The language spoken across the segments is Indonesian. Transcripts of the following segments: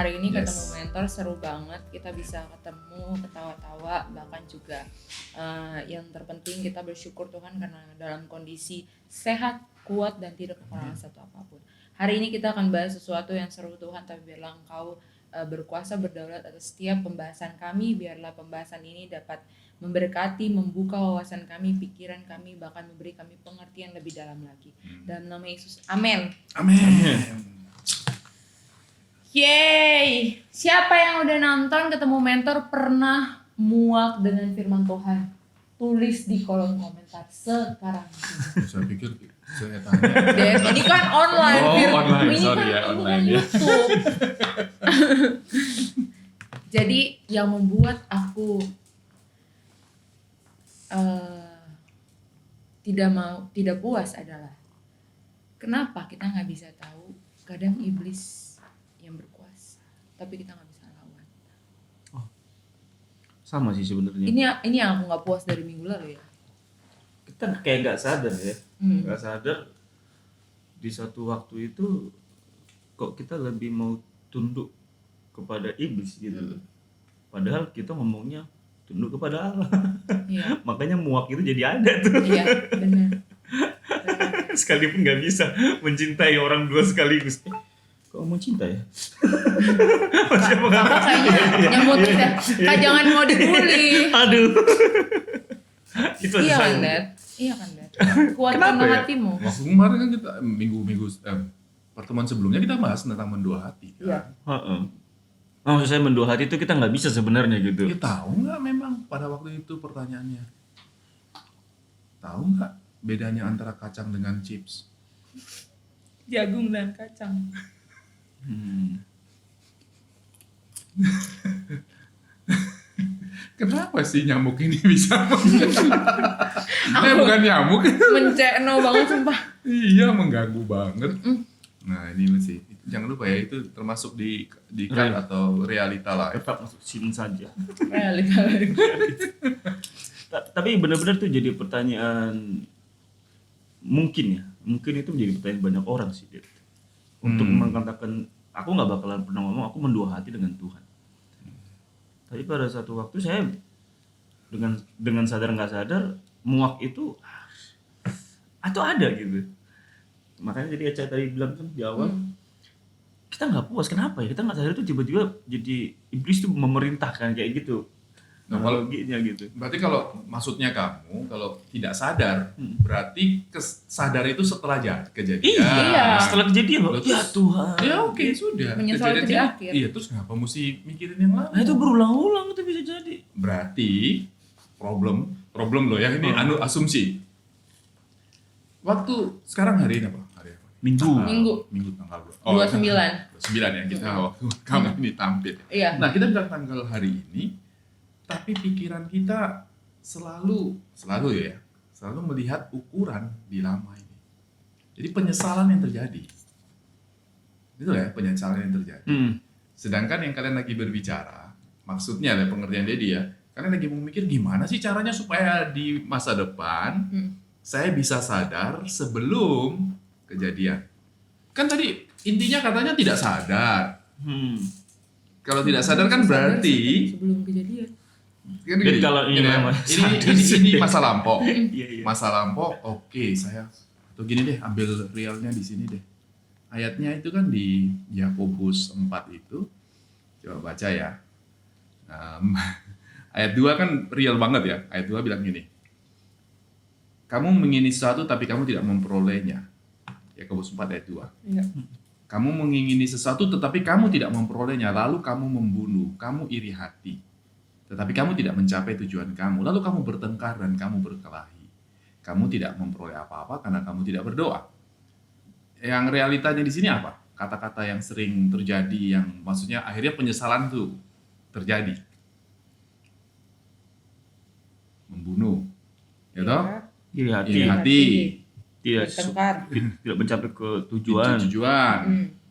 hari ini Yes. ketemu mentor seru banget. Kita bisa ketemu, ketawa-tawa, bahkan juga yang terpenting kita bersyukur Tuhan karena dalam kondisi sehat, kuat dan tidak kekurangan satu apapun. Hari ini kita akan bahas sesuatu yang seru Tuhan, tapi biarlah Engkau berkuasa berdaulat atas setiap pembahasan kami. Biarlah pembahasan ini dapat memberkati, membuka wawasan kami, pikiran kami, bahkan memberi kami pengertian lebih dalam lagi. Dalam nama Yesus, amin. Amin. Yeay! Siapa yang udah nonton ketemu mentor pernah muak dengan firman Tuhan? Tulis di kolom komentar sekarang. Saya pikir saya tanya. Dan ini kan online. Online. Ini Sorry kan, ya, ini online kan ya. YouTube. Jadi yang membuat aku tidak puas adalah kenapa kita nggak bisa tahu kadang iblis yang berkuasa, tapi kita nggak bisa lawan. Sama sih sebenarnya. Ini yang aku nggak puas dari minggu lalu ya. Kita kayak nggak sadar ya, Hmm. nggak sadar di satu waktu itu kok kita lebih mau tunduk kepada iblis gitu. Padahal kita ngomongnya tunduk kepada Allah. Iya, Makanya muak itu jadi ada tuh. iya benar. Sekalipun nggak bisa mencintai orang dua sekaligus. Kok mau cinta ya? Kakak kayaknya nyamuk ya. Kak jangan mau dibully. Aduh. Itu Iya kan, saya. Dad? Iya kan, Dad? Kuatkanlah Kenapa ya? hatimu. Waktu kemarin kan kita minggu pertemuan sebelumnya kita bahas tentang mendua hati. Kan? Iya. Heeh. Maksud saya mendua hati itu kita nggak bisa sebenarnya gitu. Ya, tahu nggak memang pada waktu itu pertanyaannya? Tahu nggak bedanya antara kacang dengan chips? Jagung dan kacang. Kenapa sih nyamuk ini bisa? Bukan nyamuk. Mencekno banget sumpah. Iya, mengganggu banget. Nah, ini sih. Jangan lupa ya, itu termasuk di cut atau realita lah. Tetap masuk scene saja. Realita. Tapi benar-benar tuh jadi pertanyaan mungkin itu menjadi pertanyaan banyak orang sih Dit. Untuk mengatakan aku nggak bakalan pernah ngomong aku mendua hati dengan Tuhan. Tapi pada satu waktu saya dengan sadar nggak sadar muak itu atau ada gitu. Makanya jadi Eca tadi bilang kan di awal kita nggak puas, kenapa ya kita nggak sadar itu tiba-tiba jadi iblis tuh memerintahkan kayak gitu. Nah, kalau gitu. berarti kalau maksudnya kamu kalau tidak sadar, berarti sadar itu setelah kejadian. Iya. Setelah kejadian Loh, ya terus- Tuhan. Ya oke, sudah. Menyesal itu di Kejadian akhir. Iya, terus kenapa mesti mikirin yang lama? Nah itu berulang-ulang itu bisa jadi. Berarti problem loh ya, ini asumsi. Waktu sekarang hari ini apa? Hari apa? Minggu. Minggu Tanggal 29. 29 ya kita waktu kamu ini tampil. Iya. Nah, kita bilang tanggal hari ini, tapi pikiran kita selalu melihat ukuran di lama ini. Jadi penyesalan yang terjadi. Itu ya, penyesalan yang terjadi. Sedangkan yang kalian lagi berbicara, maksudnya ada pengertian Dedi ya, kalian lagi memikir gimana sih caranya supaya di masa depan saya bisa sadar sebelum kejadian. Kan tadi intinya katanya tidak sadar. Kalau tidak sadar kan berarti sebelum kejadian. kan Dan gini, kalau ini gini ya, memang ini masa lampau. Iya. Masa lampau, oke, saya atau gini deh, ambil realnya di sini deh. Ayatnya itu kan di Yakobus 4 itu. Coba baca ya. Ayat 2 kan real banget ya. Ayat 2 bilang gini. Kamu mengingini sesuatu tapi kamu tidak memperolehnya. Yakobus 4 ayat 2. Iya. Kamu mengingini sesuatu tetapi kamu tidak memperolehnya, lalu kamu membunuh, kamu iri hati. Tetapi kamu tidak mencapai tujuan kamu, lalu kamu bertengkar dan kamu berkelahi. Kamu tidak memperoleh apa-apa karena kamu tidak berdoa. Yang realitanya di sini apa? Kata-kata yang sering terjadi, yang maksudnya akhirnya penyesalan tuh terjadi. Membunuh, ya toh? Iri hati. Iri hati, Tidak Bertengkar. tidak mencapai ke tujuan.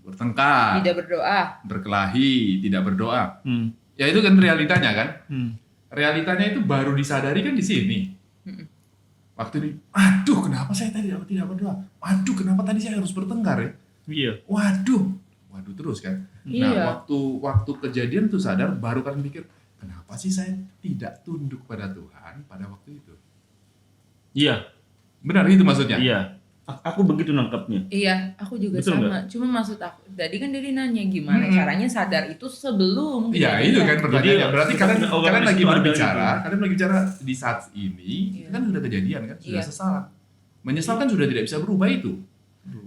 bertengkar, Tidak berdoa. berkelahi, tidak berdoa. Hmm. Ya itu kan realitanya kan? Hmm. Realitanya itu baru disadari kan di sini. Waktu ini, aduh kenapa saya tadi tidak berdoa? Waduh kenapa tadi saya harus bertengkar ya? Iya. Waduh terus kan? Nah, Iya. waktu kejadian tuh sadar, baru kalian pikir, kenapa sih saya tidak tunduk pada Tuhan pada waktu itu? Iya, Benar itu maksudnya? iya. Aku begitu nangkapnya. Iya, aku juga Betul sama. Cuma maksud aku, tadi kan Dedi nanya gimana Mm-mm. caranya sadar itu sebelum Iya, kejadian. itu kan pertanyaannya. Jadi, Berarti kita kalian punya awareness lagi itu ada berbicara, gitu. kalian lagi bicara di saat ini, Iya. itu kan sudah kejadian kan, sudah Iya. sesalan. Menyesal kan sudah tidak bisa berubah itu.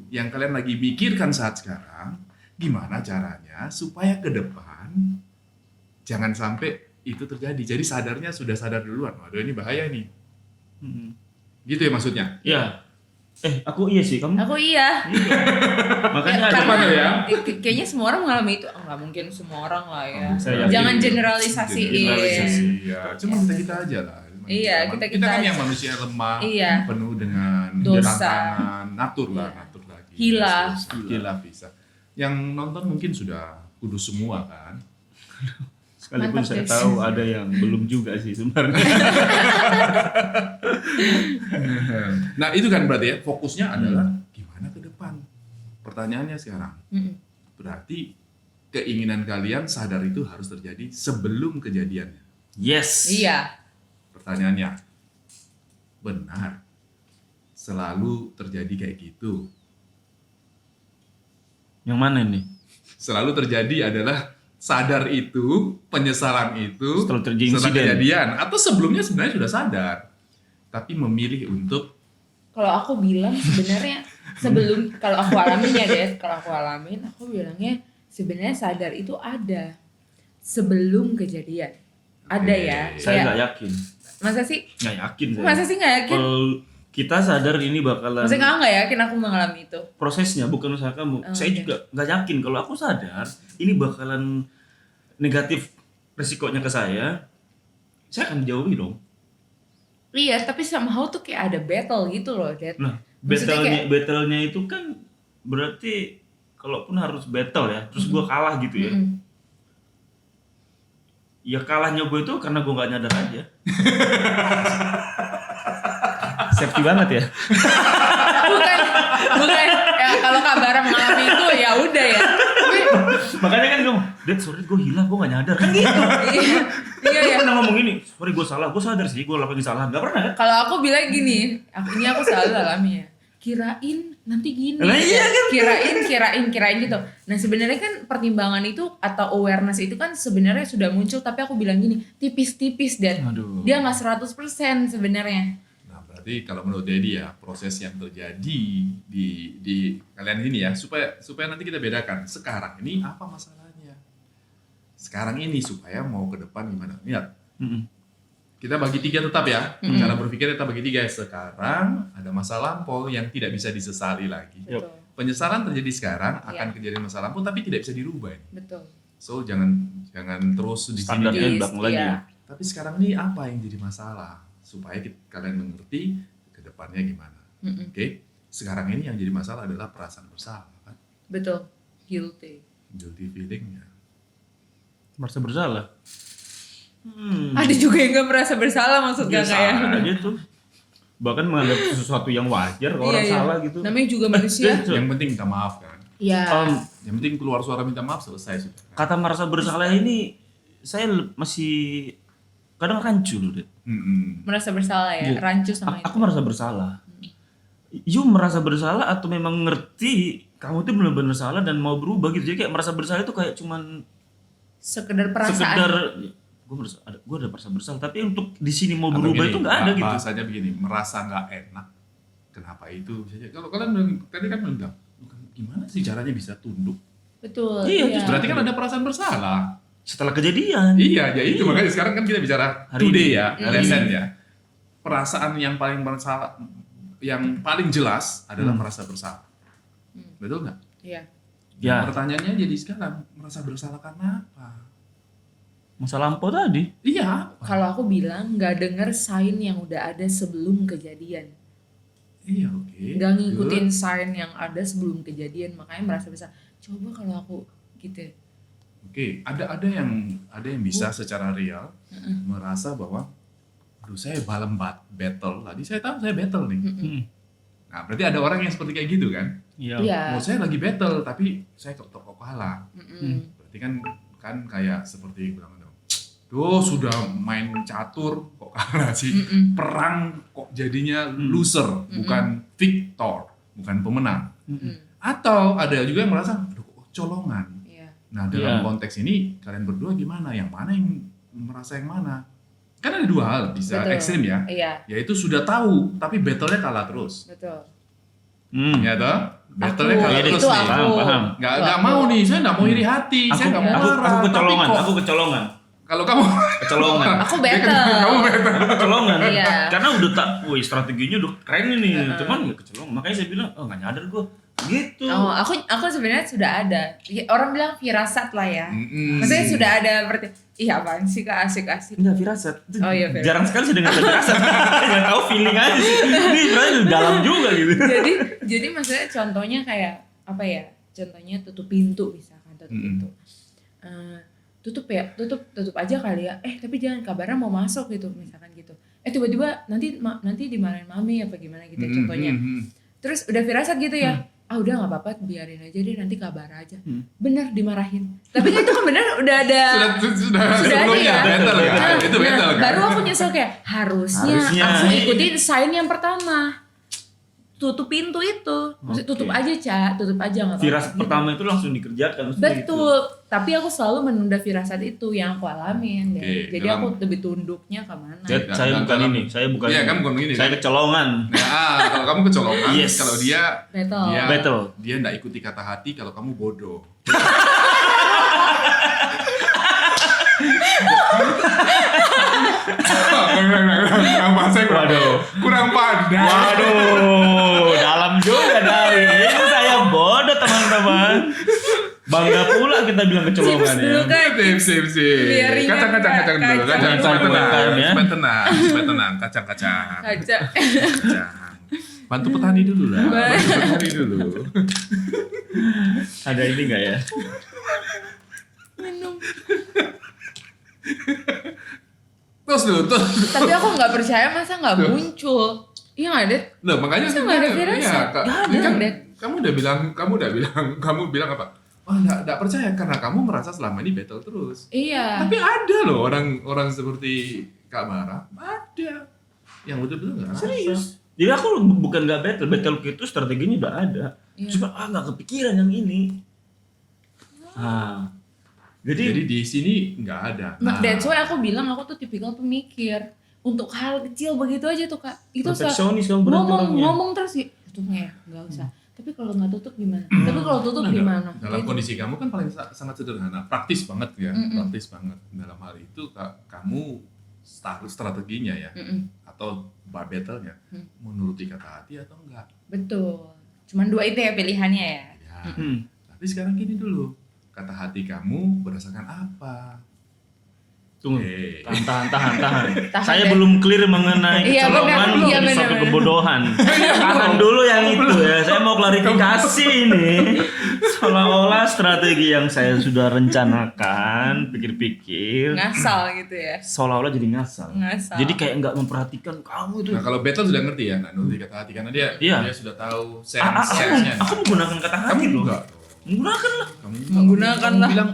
Yang kalian lagi pikirkan saat sekarang, gimana caranya supaya ke depan jangan sampai itu terjadi. Jadi sadarnya sudah sadar duluan. Waduh, ini bahaya nih. Mm-mm. Gitu ya maksudnya? Iya. Aku iya sih, kamu. Aku iya. Makanya ada Karena- ya? Kayaknya semua orang mengalami itu. Nggak mungkin semua orang lah ya. Saya yakin. Jangan generalisasiin. Generalisasi. Iya, cuma kita aja lah. Iya, kita kan aja. yang manusia lemah, Iya. penuh dengan Dosa. tantangan, natur Iya. lagi. Hilaf. Hilaf bisa. Yang nonton mungkin sudah kudus semua kan. Sekalipun Mantap, saya guys. tahu ada yang belum juga sih sebenarnya. Nah itu kan berarti ya fokusnya adalah gimana ke depan. Pertanyaannya sekarang, Mm-mm. berarti keinginan kalian sadar itu harus terjadi sebelum kejadiannya. Yes. Iya. Pertanyaannya, benar selalu terjadi kayak gitu? Yang mana ini? Selalu terjadi adalah sadar itu, penyesalan itu Setelah terjadi setelah insiden. kejadian, atau sebelumnya sebenarnya sudah sadar tapi memilih untuk Kalau aku bilang sebenarnya sebelum kalau aku alamin ya Des, kalau aku alamin aku bilangnya sebenarnya sadar itu ada sebelum kejadian. Ada Oke. ya. Saya Kayak, nggak yakin. masa sih? Nggak yakin saya. Masa sih nggak yakin? Kalau kita sadar ini bakalan Maksudnya kakak nggak yakin aku mengalami itu? prosesnya, bukan usaha kamu. Oh, Saya oke. juga nggak yakin kalau aku sadar ini bakalan negatif resikonya ke saya akan dijauhi dong. Iya, tapi somehow tuh kayak ada battle gitu loh, Dad. Nah, Maksudnya battle-nya itu kan berarti kalaupun harus battle ya, terus gua kalah gitu ya. Mm-mm. Ya kalahnya gue itu karena gue nggak nyadar aja. Safety banget ya. bukan ya kalau Kak Bara mengalami itu ya udah ya. Tapi, Makanya kan gue, Dad sorry gue hilang, gue gak nyadar. Kan gitu. iya, iya Gue ya. pernah ngomong gini, sorry gue salah, gue sadar sih gue lakuin kesalahan. Gak pernah kan? Kalau aku bilang gini, ini aku selalu alami ya. Kirain nanti gini. Nah, iya kan? Kirain gitu. Nah, sebenarnya kan pertimbangan itu atau awareness itu kan sebenarnya sudah muncul, tapi aku bilang gini, tipis-tipis dan Aduh. dia nggak 100% sebenarnya. Nah, berarti kalau menurut Dedi ya, proses yang terjadi di kalian ini ya, supaya nanti kita bedakan. Sekarang ini apa masalahnya? Sekarang ini supaya mau ke depan gimana? Lihat, Mm-mm. kita bagi tiga tetap ya. Cara berpikir kita bagi tiga. Sekarang ada masa lampau yang tidak bisa disesali lagi. Yep. Betul. Penyesalan terjadi sekarang akan Iya. kejadian masa lampau, tapi tidak bisa dirubah ini. Betul. So jangan terus di sini. Standarnya Yes, di belakang lagi. iya. Tapi sekarang ini apa yang jadi masalah? Supaya kalian mengerti ke depannya gimana. Mm-mm. Oke? Sekarang ini yang jadi masalah adalah perasaan bersalah kan? Betul. Guilty. Guilty feelingnya. Merasa bersalah. Ada juga yang nggak merasa bersalah maksud Biasa kakak ya. aja tuh. Bahkan menganggap sesuatu yang wajar kalau orang Iya, iya. salah gitu. Namanya juga manusia. Yang penting minta maaf kan? Iya. Yang penting keluar suara minta maaf, selesai sudah. Kata merasa bersalah ini saya masih kadang rancu loh, Dad. Merasa bersalah ya. Iya. Rancu sama itu. Aku merasa bersalah. You merasa bersalah atau memang ngerti kamu tuh benar-benar salah dan mau berubah gitu. Jadi kayak merasa bersalah itu kayak cuman Sekedar perasaan. sekedar gue ada merasa bersalah, tapi untuk di sini mau Atau berubah gini, itu nggak ada gitu. Bahasanya begini, merasa nggak enak. Kenapa itu? Kalau kalian bilang- tadi kan bilang, gimana sih caranya bisa tunduk? Betul. Iya, iya. Berarti kan ada perasaan bersalah. Setelah kejadian. Iya, ya itu makanya sekarang kan kita bicara Hari today ini. ya, Hari present ya. Perasaan yang paling bersalah, yang paling jelas adalah merasa bersalah. Betul nggak? Iya. Ya, Pertanyaannya jadi sekarang, merasa bersalah karena apa? masa lampau tadi. Iya, apa? Kalau aku bilang nggak denger sign yang udah ada sebelum kejadian. Iya, oke. Nggak ngikutin sign yang ada sebelum kejadian, makanya merasa bersalah. Coba kalau aku gitu. Oke, ada yang bisa secara real merasa bahwa aduh saya battle tadi saya tahu saya battle nih. Hmm. Nah, berarti ada orang yang seperti kayak gitu kan? Iya. Iya. Mau saya lagi battle tapi saya kok kalah. Mm-mm. Berarti kan kayak seperti bilang dong. Tuh sudah main catur kok kalah sih. Mm-mm. Perang kok jadinya loser, bukan victor, bukan pemenang. Mm. Atau ada juga yang merasa aduh kok colongan. Iya. Nah, dalam Iya. konteks ini kalian berdua gimana? Yang mana yang merasa yang mana? Kan ada dua hal bisa Betul. ekstrim ya. Iya, Yaitu sudah tahu tapi battle-nya kalah terus. betul. Ya toh? Battle-nya Aku, kalah Iya, terus itu nih. aku. Paham. Nggak Itu mau aku. nih, saya nggak mau iri hati, saya nggak mau aku marah. kecolongan, tapi aku kok kecolongan. kalau kamu Kecolongan. Aku battle. kamu battle. Kecolongan. Iya. Karena udah tak, wih strateginya udah keren ini. Cuman ya kecolongan. Makanya saya bilang, oh nggak nyadar gue. Gitu. Oh, aku sebenarnya sudah ada. Orang bilang firasat lah ya. Mm-mm. Maksudnya sudah ada berarti. Iya apaan sih Kak, asik-asik. Enggak firasat. Itu Oh iya, firasat. jarang sekali saya dengar firasat. Nggak tahu feeling aja sih. Ini berarti dalam juga gitu. jadi maksudnya contohnya kayak apa ya? Contohnya tutup pintu misalkan, tutup pintu. Tutup ya, tutup aja kali ya. Tapi jangan kabarnya mau masuk gitu misalkan gitu. Tiba-tiba nanti dimarahin mami apa gimana gitu contohnya. Terus udah firasat gitu ya. Udah nggak apa-apa, biarin aja deh, nanti kabar aja. Bener dimarahin. Tapi kan itu kan bener udah ada sudah ada sebelumnya ya. battle kan? Itu battle kan? Baru aku nyesel kayak harusnya aku ikutin sign yang pertama. Tutup pintu itu. Maksudnya tutup aja, Ca. Tutup aja nggak apa-apa. Firasat pertama itu langsung dikerjakan. maksudnya gitu. Betul. Tapi aku selalu menunda firasat itu yang aku alamin. Oke, Jadi dalam- aku lebih tunduknya kemana. Saya bukan dalam- ini, saya bukan Iya, ini. kan bukan begini, Saya kan? kecolongan. Nah, kalau kamu kecolongan, Yes. kalau dia Battle. Battle. dia nggak ikuti kata hati, kalau kamu bodoh. Kurang bahasa kurang pandai. Waduh, dalam juga dari ini saya bodoh teman-teman. Bangga pula kita bilang kecolongan dulu ya. kan. Sip. Biar ringan, Kacang dulu, Kak. kacang. Kacang Supaya UMKM ya. tenang, supaya tenang. Kacang. Kaca. Kacang. Bantu petani dulu lah. Bantu petani dulu. Ada ini enggak ya? Minum. Terus. Tapi aku nggak percaya masa nggak muncul. Iya nggak deh. Nah, makanya Masa nggak ada firasat? iya, Kak. Nggak Ini ada, kan Dek. kamu bilang apa? Nggak percaya karena kamu merasa selama ini battle terus. Iya. Tapi ada loh orang seperti Kak Mara, ada yang betul-betul nggak rasa. Serius. Jadi aku bukan nggak battle itu strateginya udah ada. Iya. Cuma nggak kepikiran yang ini. Jadi Jadi di sini nggak ada. Nah, that's why aku bilang aku tuh tipikal pemikir. Untuk hal kecil begitu aja tuh Kak. Itu perfeksionis kamu berarti orangnya. ngomong terus sih. Tutupnya ya, nggak usah. Tapi kalau nggak tutup gimana? Tapi kalau tutup Nah, gimana? dalam Gitu. kondisi kamu kan paling sangat sederhana, praktis banget ya, praktis banget. Dalam hal itu kamu strateginya ya, atau battle-nya, menuruti kata hati atau enggak? Betul. Cuman dua itu ya pilihannya ya. Ya. Tapi sekarang gini dulu, kata hati kamu berdasarkan apa? Tunggu. Oke. Tahan. Tahan Saya deh. belum clear mengenai Iya, kecolongan benar. Iya, suatu benar. kebodohan. Tahan dulu yang itu ya. Saya mau klarifikasi ini. Seolah-olah strategi yang saya sudah rencanakan, pikir-pikir, Ngasal gitu ya. seolah-olah jadi ngasal. Ngasal. Jadi kayak nggak memperhatikan kamu itu. Nah kalau battle sudah ngerti ya, nuruti kata hati karena dia Iya. sudah tahu sense-nya. Aku menggunakan kata Kamu hati loh. enggak. Menggunakan lah. Kamu Menggunakan kamu lah. bilang,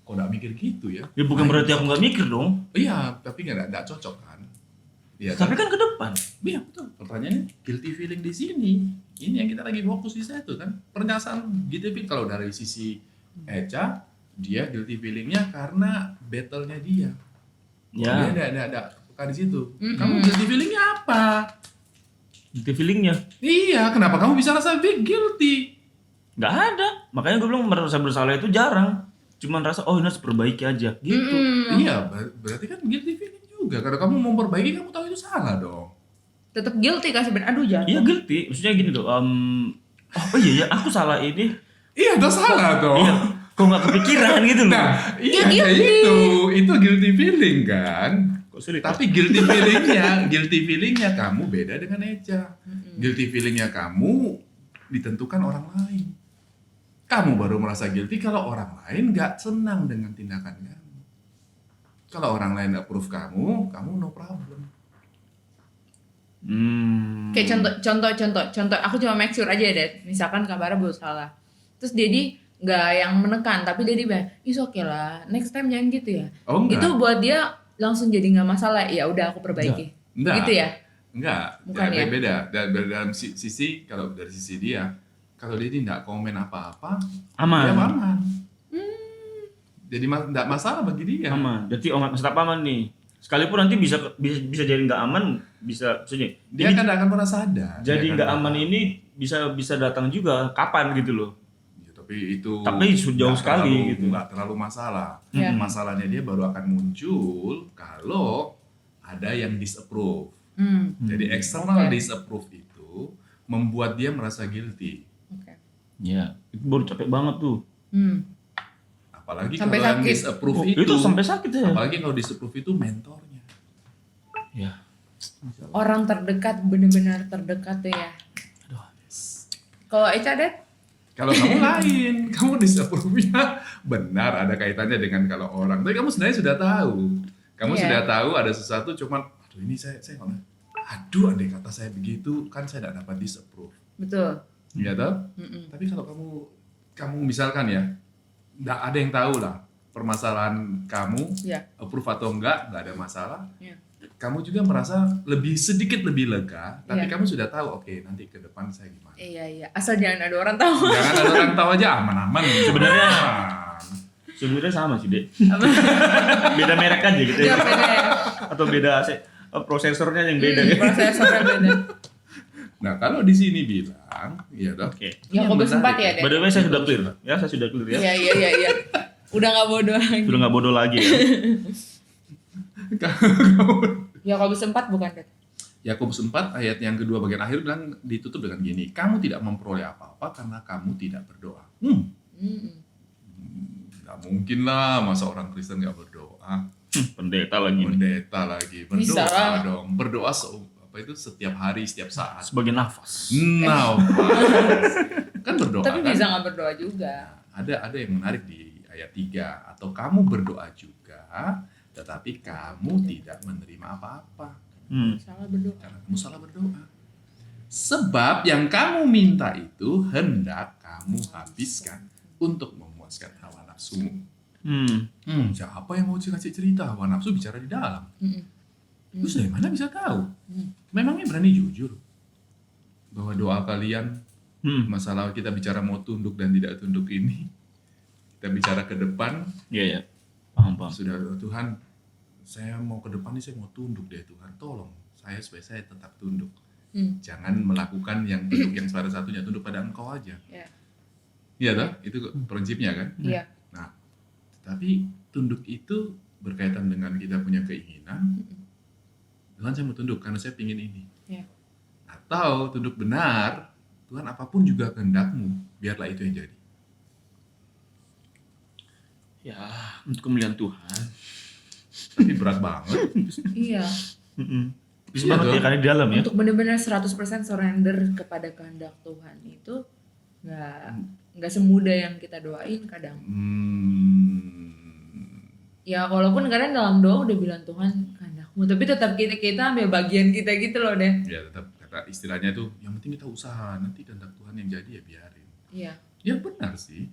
kok nggak mikir gitu ya? Ya bukan berarti aku nggak mikir dong. Iya, tapi nggak cocok kan? Iya. Tapi kan ke depan. Iya betul. Pertanyaannya guilty feeling di sini. Ini yang kita lagi fokus di situ kan. Pernyataan guilty feeling kalau dari sisi Eca, dia guilty feelingnya karena battle-nya dia. Ya. Dia ada di situ. Kamu guilty feelingnya apa? Itu feelingnya. Iya, kenapa kamu bisa rasa guilty? Nggak ada. Makanya gue bilang merasa bersalah itu jarang. Cuman rasa ini harus perbaiki aja gitu. Iya, berarti kan guilty feeling juga. Karena kamu mau perbaiki, kamu tahu itu salah dong. Tetap guilty kan sebenarnya. Aduh jangan. Iya guilty. Maksudnya gini tuh. Oh iya ya aku salah ini. Iya, udah salah dong. Iya. Kok nggak kepikiran gitu loh. Nah, iya guilty. itu guilty feeling kan. Kok sulit. Tapi guilty feelingnya kamu beda dengan Eca. Guilty feelingnya kamu ditentukan orang lain. Kamu baru merasa guilty kalau orang lain nggak senang dengan tindakan kamu. Kalau orang lain approve kamu no problem. Kayak contoh, aku cuma make sure aja deh. Misalkan kabarnya salah. Terus Dedi nggak yang menekan, tapi Dedi bilang, "Is oke lah, next time jangan gitu ya." Oh, enggak. Itu buat dia langsung jadi nggak masalah. Ya udah aku perbaiki. Enggak. Gitu ya? Enggak. Bukan ya? Beda. Dalam sisi, kalau dari sisi dia, kalau dia tidak komen apa-apa, Aman. dia aman. Jadi enggak masalah bagi dia. Aman. Jadi maksud apa aman nih? Sekalipun nanti bisa jadi nggak aman, bisa maksudnya. Dia kan tidak akan pernah sadar. Jadi Dia nggak akan aman tahu. ini bisa datang juga kapan gitu loh. Ya, tapi itu Jauh nggak sekali terlalu- gitu. nggak terlalu masalah. Ya. Masalahnya dia baru akan muncul kalau ada yang disapprove. Jadi external Oke. disapprove itu membuat dia merasa guilty. Oke. Ya, itu baru capek banget tuh. Apalagi Sampai kalau yang sakit. disapprove Itu sampai sakit ya. apalagi kalau disapprove itu mentornya. Ya. Orang terdekat, benar-benar terdekat tuh ya. Kalau Eca deh, Kalau kamu lain, kamu disapprove-nya benar ada kaitannya dengan kalau orang. Tapi kamu sebenarnya sudah tahu. Kamu Iya. sudah tahu ada sesuatu cuman aduh ini saya nggak. Aduh andai kata saya begitu kan saya tidak dapat disapprove. betul. Iya toh? Tapi kalau kamu misalkan ya, nggak ada yang tahu lah permasalahan kamu, Ya. approve atau nggak ada masalah. Ya. Kamu juga merasa sedikit lebih lega, tapi Iya. kamu sudah tahu, oke nanti ke depan saya gimana. Iya. Asal jangan ada orang tahu. Jangan ada orang tahu aja aman-aman. Sebenarnya- Aman. Sebenarnya sama sih, Dek. Beda merek aja gitu Ya, ya. beda ya. Atau beda prosesornya yang beda ya. Prosesornya beda. Nah kalau di sini bilang, ya toh. Oke. Yakobus 4 ya, Dek? By the way, saya sudah clear. Ya, saya sudah clear ya. Iya. Udah nggak bodoh lagi. Sudah nggak bodoh lagi ya. Yakobus 4 bukan, Dek? Yakobus 4 ayat yang kedua bagian akhir bilang ditutup dengan gini, kamu tidak memperoleh apa-apa karena kamu tidak berdoa. Nggak mungkin lah masa orang Kristen nggak berdoa. Pendeta lagi nih. Pendeta lagi Bisa berdoa lah. dong, berdoa setiap hari, setiap saat. Sebagai nafas. Nah, kan berdoa Tapi kan? bisa nggak berdoa juga. Ada yang menarik di ayat 3, atau kamu berdoa juga tetapi kamu tidak menerima apa-apa Salah berdoa. karena kamu salah berdoa. Sebab yang kamu minta itu hendak kamu habiskan untuk memuaskan hawa nafsumu. Siapa yang mau kasih cerita? Hawa nafsu bicara di dalam. Terus dari mana bisa tahu? Memangnya berani jujur bahwa doa kalian, masalah kita bicara mau tunduk dan tidak tunduk ini, kita bicara ke depan, Iya ya. Paham. sudah Tuhan, saya mau ke depan nih, saya mau tunduk deh Tuhan, tolong saya supaya saya tetap tunduk. Jangan melakukan yang tunduk yang salah satunya, tunduk pada Engkau aja. Ya. Iya toh? Itu prinsipnya kan? Iya. Nah, tapi tunduk itu berkaitan dengan kita punya keinginan. Tuhan saya mau tunduk karena saya pingin ini. Iya. Atau tunduk benar, Tuhan apapun juga kehendakmu, biarlah itu yang jadi. Ya, untuk kemuliaan Tuhan. Tapi berat banget. Iya. Bisa Iya banget dong. ya karena di dalam ya. Untuk benar-benar 100% surrender kepada kehendak Tuhan itu nggak semudah yang kita doain kadang. Ya walaupun kadang dalam doa udah bilang Tuhan kehendakmu, tapi tetap kita ambil bagian kita gitu loh deh. Ya tetap kata istilahnya tuh, yang penting kita usaha, nanti kehendak Tuhan yang jadi ya biarin. Iya. Ya benar sih.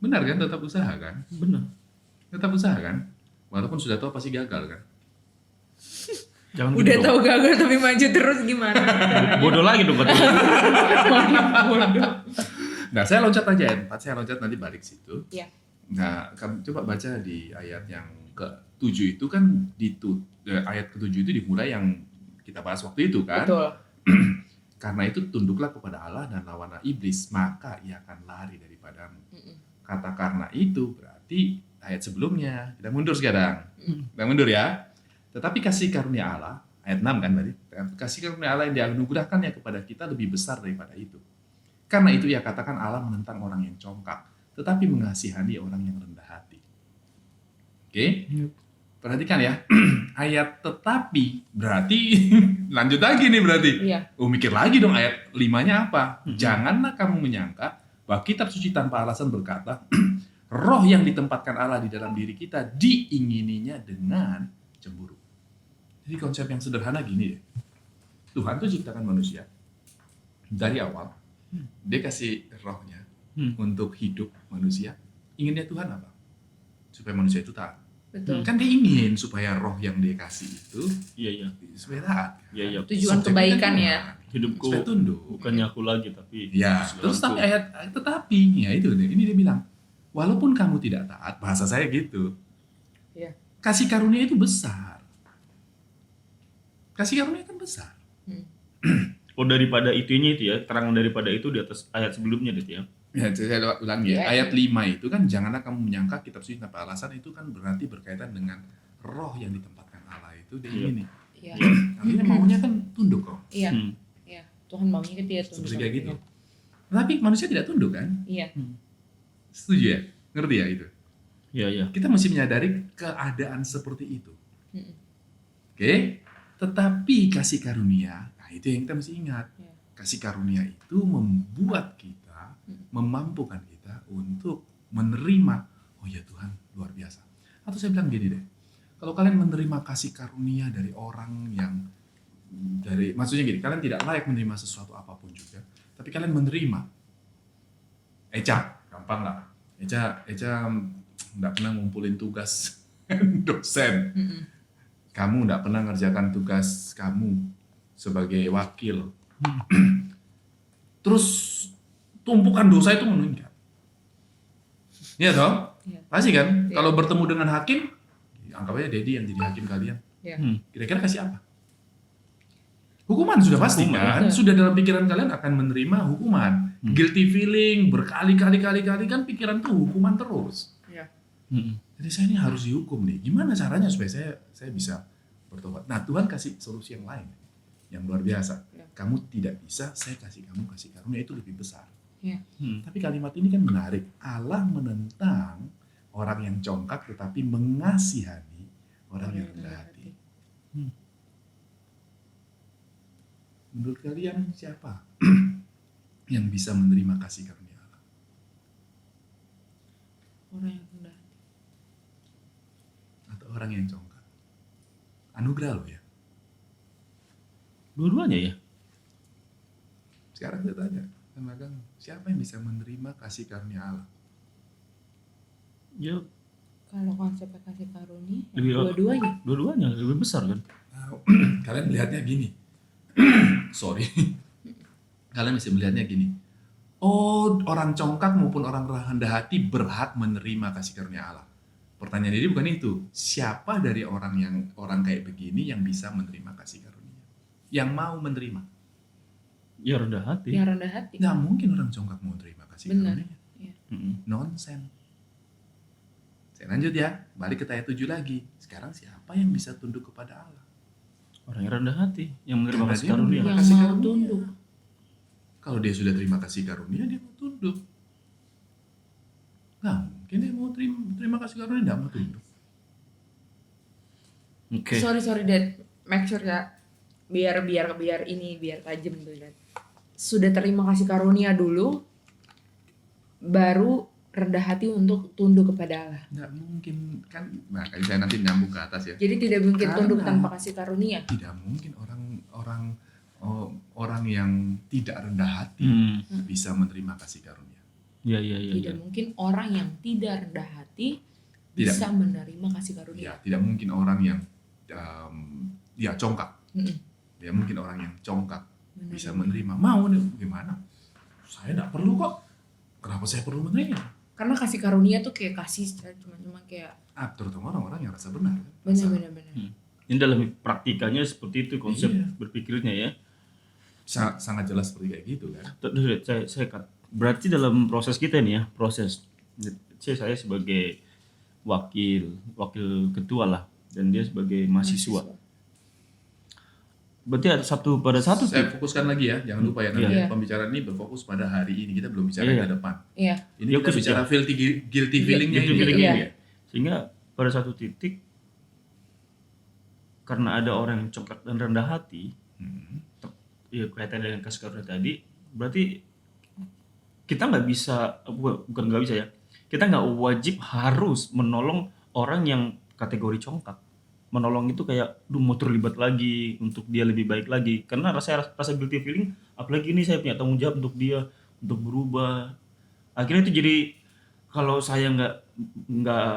Benar kan, tetap usaha kan? Benar. Tetap usaha kan? Walaupun sudah tahu pasti gagal kan? Jangan Udah gitu tahu gagal tapi maju terus gimana? dong. Bodoh lagi dong berarti. Nah, saya loncat aja ya, saya loncat nanti balik situ. Iya. Nah, kamu coba baca di ayat yang ke-7 itu kan ayat ke-7 itu dimulai yang kita bahas waktu itu kan. Betul. Karena itu tunduklah kepada Allah dan lawanlah iblis, maka ia akan lari daripadamu. Kata karena itu berarti ayat sebelumnya. Kita mundur sekarang. Kita mundur ya. Tetapi kasih karunia Allah, ayat 6 kan berarti. Kasih karunia Allah yang dianugerahkannya kepada kita lebih besar daripada itu. Karena itu ia katakan Allah menentang orang yang congkak, tetapi mengasihani orang yang rendah hati. Oke? Perhatikan ya. Ayat tetapi berarti lanjut lagi nih berarti. Iya. Mikir lagi dong ayat 5-nya apa? Janganlah kamu menyangka bahwa kitab suci tanpa alasan berkata, roh yang ditempatkan Allah di dalam diri kita diingininya dengan cemburu. Jadi konsep yang sederhana gini deh. Tuhan tuh ciptakan manusia dari awal. Dia kasih rohnya untuk hidup manusia. Inginnya Tuhan apa? Supaya manusia itu taat. Betul. Kan dia ingin supaya roh yang dia kasih itu Iya. supaya taat. Iya, iya. Tujuan Subjeknya kebaikan kan ya. Tuhan. Hidupku Supaya tunduk. bukannya aku lagi tapi Ya, terus tapi tetapi ya itu ini dia bilang, walaupun kamu tidak taat, bahasa saya gitu. Iya. Kasih karunia itu besar. Kasih karunia kan besar. Oh, daripada itunya itu ya, terangan daripada itu di atas ayat sebelumnya gitu ya. Ya, saya ulangi ya. Iya. Ayat 5 itu kan janganlah kamu menyangka kitab suci tanpa alasan, itu kan berarti berkaitan dengan roh yang ditempatkan Allah itu dia Iya. ini. Iya. Artinya maunya kan tunduk kok. Iya. Hmm. Iya. Tuhan maunya dia tunduk. Seperti kayak gitu. Tapi manusia tidak tunduk kan? Iya. Setuju ya? Ngerti ya itu? Iya, iya. Kita mesti menyadari keadaan seperti itu. Mm-mm. Oke? Tetapi kasih karunia, nah itu yang kita mesti ingat. Iya. Kasih karunia itu membuat kita, memampukan kita untuk menerima, oh ya Tuhan luar biasa. Atau saya bilang gini deh, kalau kalian menerima kasih karunia dari orang yang, maksudnya gini, kalian tidak layak menerima sesuatu apapun juga, tapi kalian menerima. Eca, gampang lah. Eca nggak pernah ngumpulin tugas dosen. Mm-mm. Kamu nggak pernah ngerjakan tugas kamu sebagai wakil. Terus tumpukan dosa itu meningkat. Iya toh? Iya. Pasti kan? Iya. Kalau bertemu dengan hakim, anggap aja Dedi yang jadi hakim kalian. Iya. Kira-kira kasih apa? Hukuman sudah pasti Hukuman, kan? betul. Sudah dalam pikiran kalian akan menerima hukuman. Guilty feeling berkali-kali kan pikiran tuh hukuman terus. Iya. Jadi saya ini harus dihukum nih. Gimana caranya supaya saya bisa bertobat? Nah, Tuhan kasih solusi yang lain, yang luar biasa. Ya. Kamu tidak bisa, saya kasih kamu kasih karunia itu lebih besar. Iya. Tapi kalimat ini kan menarik. Allah menentang orang yang congkak tetapi mengasihani orang yang rendah hati. Menurut kalian siapa yang bisa menerima kasih karunia Allah? Orang yang rendah hati. Atau orang yang congkak? Anugerah loh ya. Dua-duanya ya. Sekarang saya tanya sama kamu, siapa yang bisa menerima kasih karunia Allah? Ya, Kalau konsepnya kasih karunia, ya Lebih- dua-duanya. dua-duanya lebih besar kan. Kalian melihatnya gini. Sorry. Kalian bisa melihatnya gini. Oh, orang congkak maupun orang rendah hati berhak menerima kasih karunia Allah. Pertanyaan ini bukan itu. Siapa dari orang kayak begini yang bisa menerima kasih karunia? Yang mau menerima? Ya rendah hati. Yang rendah hati. Nggak mungkin orang congkak mau terima kasih Benar. karunia. Mm-mm. Nonsen. Saya lanjut ya. Balik ke ayat 7 lagi. Sekarang siapa yang bisa tunduk kepada Allah? Orang yang rendah hati yang menerima Karena kasih dia karunia. menerima Yang kasih mau karunia. tunduk. Kalau dia sudah terima kasih karunia, dia mau tunduk. Nah, mungkin dia mau terima kasih karunia, tidak mau tunduk. Oke. Sorry Dad, make sure ya biar tajam tuh Dad. Sudah terima kasih karunia dulu, baru rendah hati untuk tunduk kepada Allah. Nggak mungkin kan? Nah, kayak saya nanti nyambung ke atas ya. Jadi tidak mungkin Karena- tunduk tanpa kasih karunia. Tidak mungkin orang yang tidak rendah hati bisa menerima kasih karunia. Iya, iya, iya. Tidak mungkin orang yang tidak rendah hati Tidak. bisa menerima kasih karunia. Ya, tidak mungkin orang yang congkak. Mm-mm. Tidak mungkin orang yang congkak Menerima. bisa menerima. Mau nih gimana? Saya tidak perlu kok. Kenapa saya perlu menerima? Karena kasih karunia tuh kayak kasih cuma kayak Terutama orang-orang yang rasa benar. benar. Ini dalam praktikanya seperti itu konsep Iya. berpikirnya ya. Sangat jelas seperti kayak gitu kan. Saya cut. Berarti dalam proses kita nih ya, saya sebagai wakil ketua lah dan dia sebagai mahasiswa. Berarti ada pada satu Saya fokuskan lagi ya, jangan lupa ya nanti Iya. pembicaraan ini berfokus pada hari ini, kita belum bicara Iya. ke depan. Iya. Ini Ya, kita khusus bicara guilty feelingnya Guilty ini. feeling Iya. ini ya. Sehingga pada satu titik karena ada orang yang congkak dan rendah hati, ya kaitan dengan kasih karunia tadi, berarti kita nggak bisa, bukan nggak bisa ya, kita nggak wajib harus menolong orang yang kategori congkak. menolong itu kayak mau terlibat lagi untuk dia lebih baik lagi, karena rasa guilty feeling, apalagi ini saya punya tanggung jawab untuk dia untuk berubah. Akhirnya itu jadi kalau saya nggak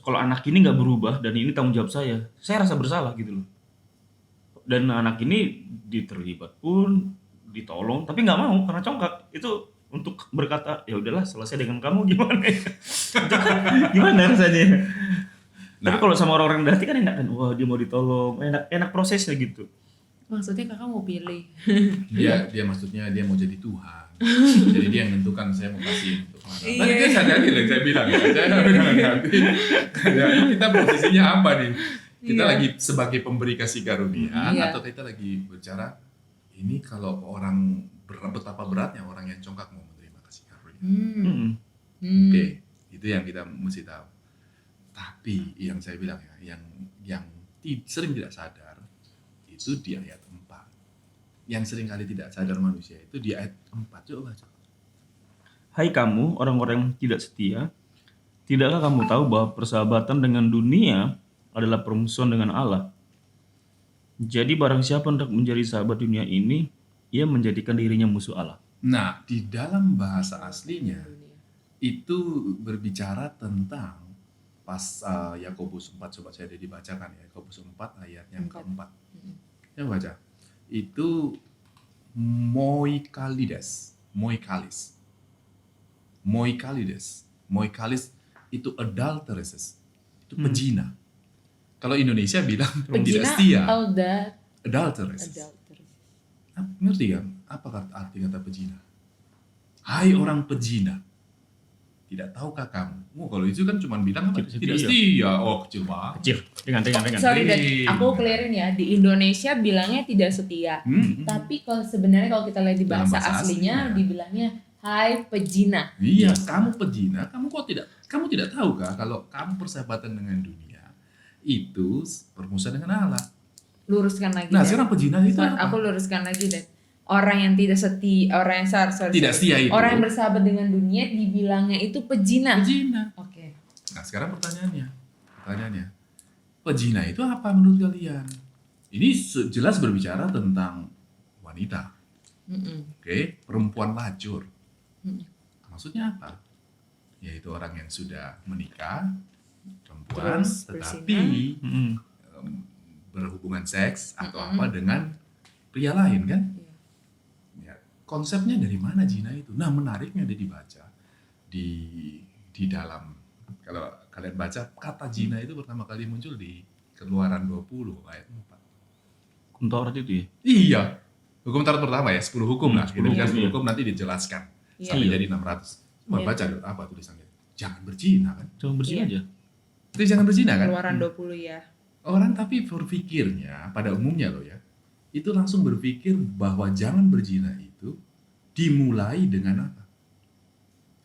kalau anak ini nggak berubah dan ini tanggung jawab saya rasa bersalah gitu loh. Dan anak ini diterlibat pun ditolong tapi nggak mau karena congkak itu untuk berkata ya udahlah selesai dengan kamu gimana ya? Itu kan gimana rasanya? Tapi kalau sama orang-orang berarti kan enak kan, wah dia mau ditolong, enak prosesnya gitu. Maksudnya kakak mau pilih? Dia maksudnya dia mau jadi Tuhan. Jadi dia yang menentukan saya mau kasih untuk mana. Tadi dia sadari lah saya bilang ya. Saya bilang hati. Kita posisinya apa nih? Kita lagi sebagai pemberi kasih karunia atau kita lagi bicara ini kalau orang betapa beratnya orang yang congkak mau menerima kasih karunia. Oke, itu yang kita mesti tahu. Tapi yang saya bilang ya, yang sering tidak sadar itu di ayat 4. Yang sering kali tidak sadar manusia itu di ayat 4. Coba baca. Hai kamu orang-orang yang tidak setia, tidakkah kamu tahu bahwa persahabatan dengan dunia adalah permusuhan dengan Allah? Jadi barang siapa hendak menjadi sahabat dunia ini, ia menjadikan dirinya musuh Allah. Nah, di dalam bahasa aslinya itu berbicara tentang pas Yakobus 4, coba saya dibacakan ya, Yakobus 4 ayat yang keempat. Saya baca. Itu moikalides. Moikalis itu adulteresses. Itu pezina. Kalau Indonesia bilang tidak setia. Adulteresses. Ngerti kan? Apa arti kata pezina? Hai orang pezina. Tidak tahukah kamu? Kalau itu kan cuma bilang apa? Tidak setia. Oh, kecil banget. Kecil. Dengan. Sorry, aku clearin ya. Di Indonesia bilangnya tidak setia. Tapi sebenarnya kalau kita lihat di bahasa aslinya, dibilangnya hai pejina. Iya, kamu pejina. Kamu tidak tahukah kalau kamu persahabatan dengan dunia itu permusuhan dengan Allah? Luruskan lagi. Nah, sekarang pejina itu apa? Aku luruskan lagi deh. Orang yang tidak setia, tidak setia itu. Orang yang bersahabat dengan dunia dibilangnya itu pejina. Oke. Nah, sekarang pertanyaannya, pejina itu apa menurut kalian? Ini jelas berbicara tentang wanita. Oke, perempuan lajur. Maksudnya apa? Yaitu orang yang sudah menikah, perempuan, tetapi berhubungan seks atau apa dengan pria lain kan? Konsepnya dari mana zina itu? Nah, menariknya dia dibaca di dalam, kalau kalian baca kata zina itu pertama kali muncul di Keluaran 20 ayat 4. Hukum Taurat itu ya? Iya. Hukum Taurat pertama ya, 10 hukum lah. 10 hukum nanti dijelaskan sampai jadi 600. Cuma baca apa tulisannya? Jangan berzina kan? Jangan berzina aja. Itu jangan berzina kan? Keluaran 20 ya. Orang tapi berpikirnya pada umumnya loh ya. Itu langsung berpikir bahwa jangan berzina itu dimulai dengan apa?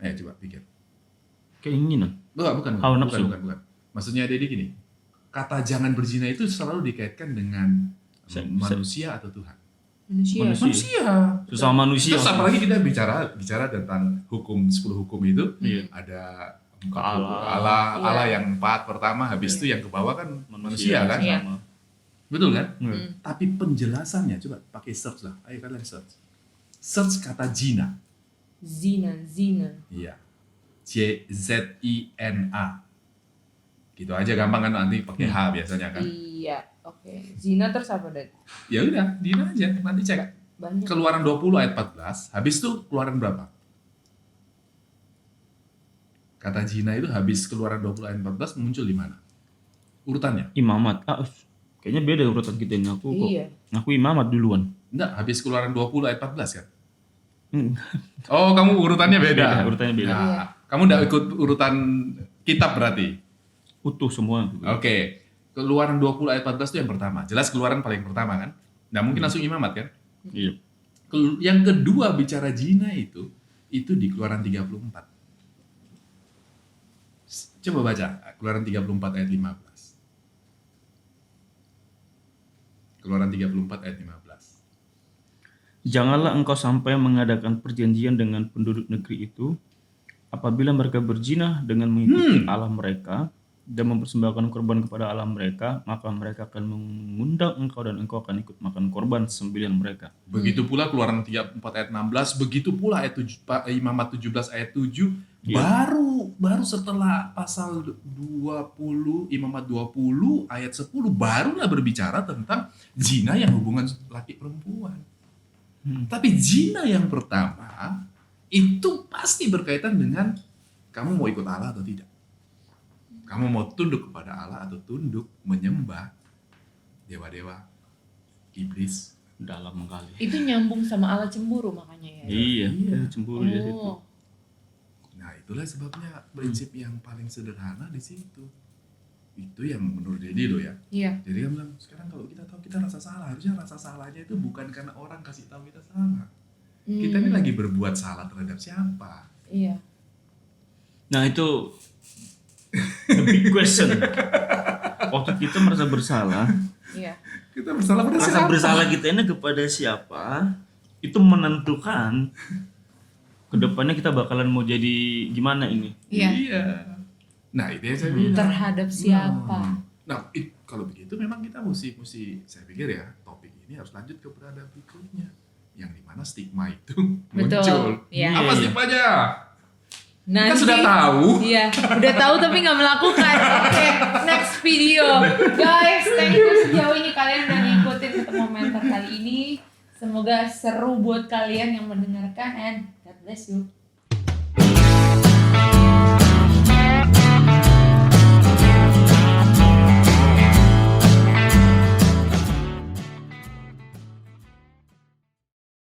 Ayo coba pikir. Keinginan. Bukan. Maksudnya jadi gini. Kata jangan berzina itu selalu dikaitkan dengan manusia atau Tuhan? Manusia. Sesama manusia. Terus apalagi kita bicara tentang hukum 10 hukum itu, ada Allah yang 4 pertama, habis itu yang ke bawah kan manusia kan? Sama. Betul kan? Tapi penjelasannya coba pakai search lah. Ayo kalian search. Search kata zina. Zina. Iya. ZINA. Gitu aja gampang kan, nanti pakai H biasanya kan. Iya, oke. Zina terus apa, Dad? Ya udah, zina aja, nanti cek. Banyak. Keluaran 20 ayat 14, habis itu Keluaran berapa? Kata zina itu habis Keluaran 20 ayat 14 muncul di mana? Urutannya? Imamat. Kayaknya beda urutan kita ini. Aku imamat duluan. Enggak, habis Keluaran 20 ayat 14 kan? Oh, kamu urutannya beda. Urutannya beda. Nah, kamu enggak ikut urutan kitab berarti? Utuh semua. Oke. Keluaran 20 ayat 14 itu yang pertama. Jelas Keluaran paling pertama kan? Nggak mungkin langsung imamat kan? Iya. Yang kedua bicara zina itu di Keluaran 34. Coba baca Keluaran 34 ayat 15. Keluaran 34 ayat 15. Janganlah engkau sampai mengadakan perjanjian dengan penduduk negeri itu apabila mereka berzina dengan mengikuti Allah mereka dan mempersembahkan korban kepada Allah mereka, maka mereka akan mengundang engkau dan engkau akan ikut makan korban sembelihan mereka. Begitu pula Keluaran 34 ayat 16, begitu pula ayat 7, Imamat 17 ayat 7, Iya. baru setelah pasal 20, Imamat 20 ayat 10 barulah berbicara tentang zina yang hubungan laki perempuan. Tapi zina yang pertama itu pasti berkaitan dengan kamu mau ikut Allah atau tidak. Kamu mau tunduk kepada Allah atau tunduk menyembah dewa-dewa, iblis. Dalam kali. Itu nyambung sama Allah cemburu makanya ya. Iya, Iya. cemburu di situ. Oh, Nah, itulah sebabnya prinsip yang paling sederhana di situ. Itu yang menurut Dedi loh ya. iya. Jadi kan bilang, sekarang kalau kita tahu kita rasa salah, harusnya rasa salahnya itu bukan karena orang kasih tahu kita salah. Kita ini lagi berbuat salah terhadap siapa? Iya. Nah itu the big question. Waktu kita merasa bersalah, Iya. Kita bersalah pada rasa siapa? bersalah kita ini kepada siapa, itu menentukan kedepannya kita bakalan mau jadi gimana ini. Iya. Nah, itu yang saya bilang. Terhadap siapa? Nah, kalau begitu memang kita mesti saya pikir ya, topik ini harus lanjut ke berada berikutnya. Yang dimana stigma itu Betul, muncul. iya. Apa stigmanya? Nanti, Kita sudah tahu. Iya, udah tahu tapi nggak melakukan. Oke, next video. Guys, thank you sejauh ini kalian udah ngikutin Temometer kali ini. Semoga seru buat kalian yang mendengarkan and God bless you.